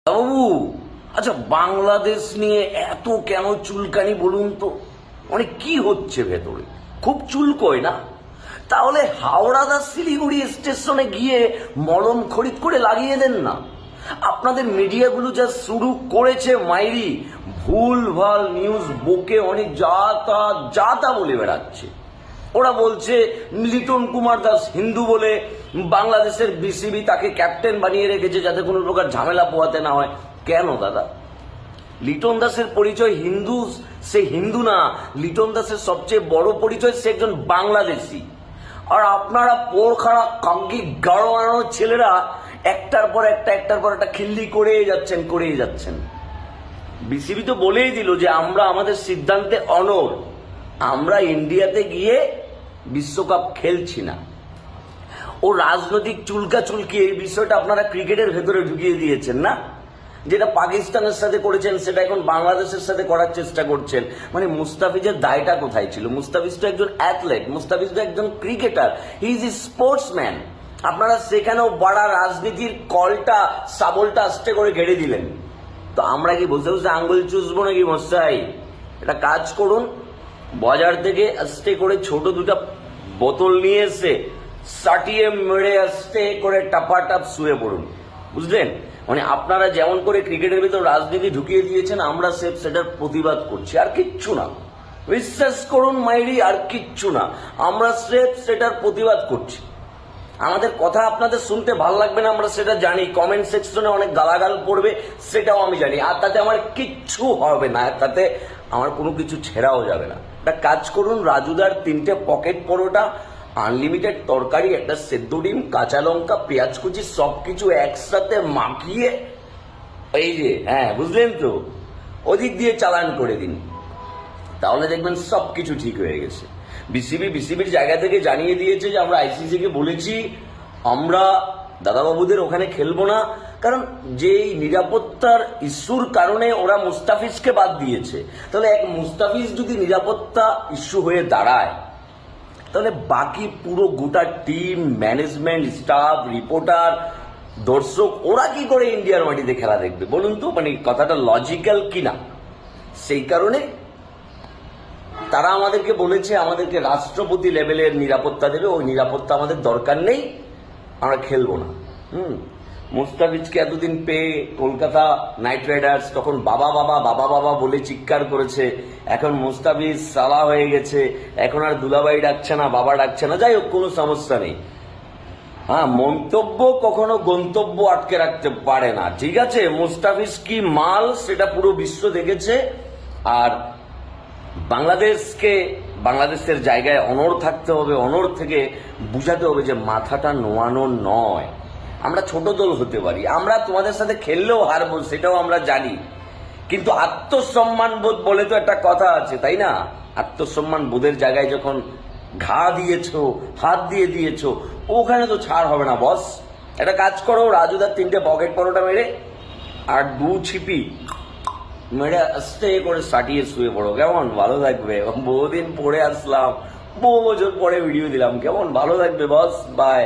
বাবু, আচ্ছা বাংলাদেশ নিয়ে এত কেন চুলকানি বলুন তো? মানে কি হচ্ছে ভেতরে? খুব চুলকোয় না? তাহলে হাওড়া শিলিগুড়ি স্টেশনে গিয়ে মলম খরিদ করে লাগিয়ে দেন না। আপনাদের মিডিয়াগুলো যা শুরু করেছে মাইরি, ভুল ভাল নিউজ বকে অনেক যা তা বলে বেড়াচ্ছে। ওরা বলছে লিটন কুমার দাস হিন্দু বলে বাংলাদেশের বিসিবি তাকে ক্যাপ্টেন বানিয়ে রেখেছে যাতে কোনো প্রকার ঝামেলা পোহাতে না হয়। কেন দাদা? লিটন দাসের পরিচয় হিন্দু, সে হিন্দু না। লিটন দাসের সবচেয়ে বড় পরিচয় সে একজন বাংলাদেশি। আর আপনারা পোরখাড়া কাঙ্গি গাড়োয়ানো ছেলেরা একটার পর একটা খিল্লি করেই যাচ্ছেন। বিসিবি তো বলেই দিল যে আমরা আমাদের সিদ্ধান্তে অনড়, আমরা ইন্ডিয়াতে গিয়ে বিশ্বকাপ খেলছি না। ও রাজনৈতিক চুলকি এই বিষয়টা আপনারা ক্রিকেটের ভেতরে ঢুকিয়ে দিয়েছেন না? যেটা পাকিস্তানের সাথে করেছেন সেটা এখন বাংলাদেশের সাথে করার চেষ্টা করছেন। মানে মুস্তাফিজের দায়টা কোথায় ছিল? মুস্তাফিজ তো একজন অ্যাথলেট, মুস্তাফিজ তো একজন cricketer, he is a sportsman. আপনারা সেখানেও বড় রাজনীতির কলটা সাবলটা আস্তে করে ঘেড়ে দিলেন। তো আমরা কি বসে বসে আঙ্গুল চুষবো নাকি মশাই? এটা কাজ করুন, বাজার থেকে আস্তে করে ছোট দুটা বোতল নিয়ে এসে সাটিয়ে মেরে আস্তে করে টাপাটাপ শুয়ে পড়ুন, বুঝলেন? মানে আপনারা যেমন করে ক্রিকেটের ভিতর রাজনীতি ঢুকিয়ে দিয়েছেন, আমরা সেটার প্রতিবাদ করছি, আর কিচ্ছু না। বিশ্বাস করুন মাইরি, আর কিচ্ছু না। আমরা সেটার প্রতিবাদ করছি। আমাদের কথা আপনাদের শুনতে ভালো লাগবে না, আমরা সেটা জানি। কমেন্ট সেকশনে অনেক গালাগাল পড়বে, সেটাও আমি জানি। আর তাতে আমার কিচ্ছু হবে না, তাতে আমার কোনো কিছু ছেড়াও যাবে না। একটা কাজ করুন, রাজুদার 3টে পকেট পরোটা, আনলিমিটেড তরকারি, একটা সেদ্ধ ডিম, কাঁচা লঙ্কা, পেঁয়াজ কুচি সবকিছু একসাথে মাখিয়ে, এই যে বুঝলেন তো, ওদিক দিয়ে চালান করে দিন, তাহলে দেখবেন সবকিছু ঠিক হয়ে গেছে। বিসিবির জায়গা থেকে জানিয়ে দিয়েছে যে আমরা আইসিসি কে বলেছি আমরা দাদাবাবুদের ওখানে খেলবো না, কারণ যে নিরাপত্তার ইস্যুর কারণে ওরা মুস্তাফিজকে বাদ দিয়েছে। তাহলে এক মুস্তাফিজ যদি নিরাপত্তা ইস্যু হয়ে দাঁড়ায়, তাহলে বাকি পুরো গোটা টিম, ম্যানেজমেন্ট, স্টাফ, রিপোর্টার, দর্শক ওরা কি করে ইন্ডিয়ার মাটিতে খেলা দেখবে বলুন তো? মানে কথাটা লজিক্যাল কিনা? সেই কারণে তারা আমাদেরকে বলেছে আমাদেরকে রাষ্ট্রপতি লেভেলের নিরাপত্তা দেবে। ওই নিরাপত্তা আমাদের দরকার নেই, আমরা খেলবো না। মুস্তাফিজকে এতদিন পেয়ে কলকাতা নাইট রাইডার্স তখন বাবা বাবা বাবা বাবা বলে চিৎকার করেছে। এখন মুস্তাফিজ সালা হয়ে গেছে, এখন আর দুলাভাই ডাকছে না, বাবা ডাকছে না। যাই হোক, কোনো সমস্যা নেই। মন্তব্য কখনো গন্তব্য আটকে রাখতে পারে না, ঠিক আছে? মুস্তাফিজ কি মাল সেটা পুরো বিশ্ব দেখেছে। আর বাংলাদেশের জায়গায় অনড় থাকতে হবে, অনড় থেকে বুঝাতে হবে যে মাথাটা নোয়ানো নয়। আমরা ছোট দল হতে পারি, আমরা তোমাদের সাথে খেললেও হারবো, সেটাও আমরা জানি, কিন্তু আত্মসম্মান বোধ বলে তো একটা কথা আছে, তাই না? আত্মসম্মান বোধের জায়গায় যখন ঘা দিয়েছো, হাত দিয়ে দিয়েছো, ওখানে তো ছাড় হবে না বস। একটা কাজ করো, রাজুদার 3টে পকেট পরোটা মেরে আর 2 ছিপি মেরে আস্তে করে সাটিয়ে শুয়ে পড়ো, কেমন? ভালো থাকবে। বহুদিন পরে আসলাম, বহু বছর পরে ভিডিও দিলাম, কেমন? ভালো থাকবে বস, বাই।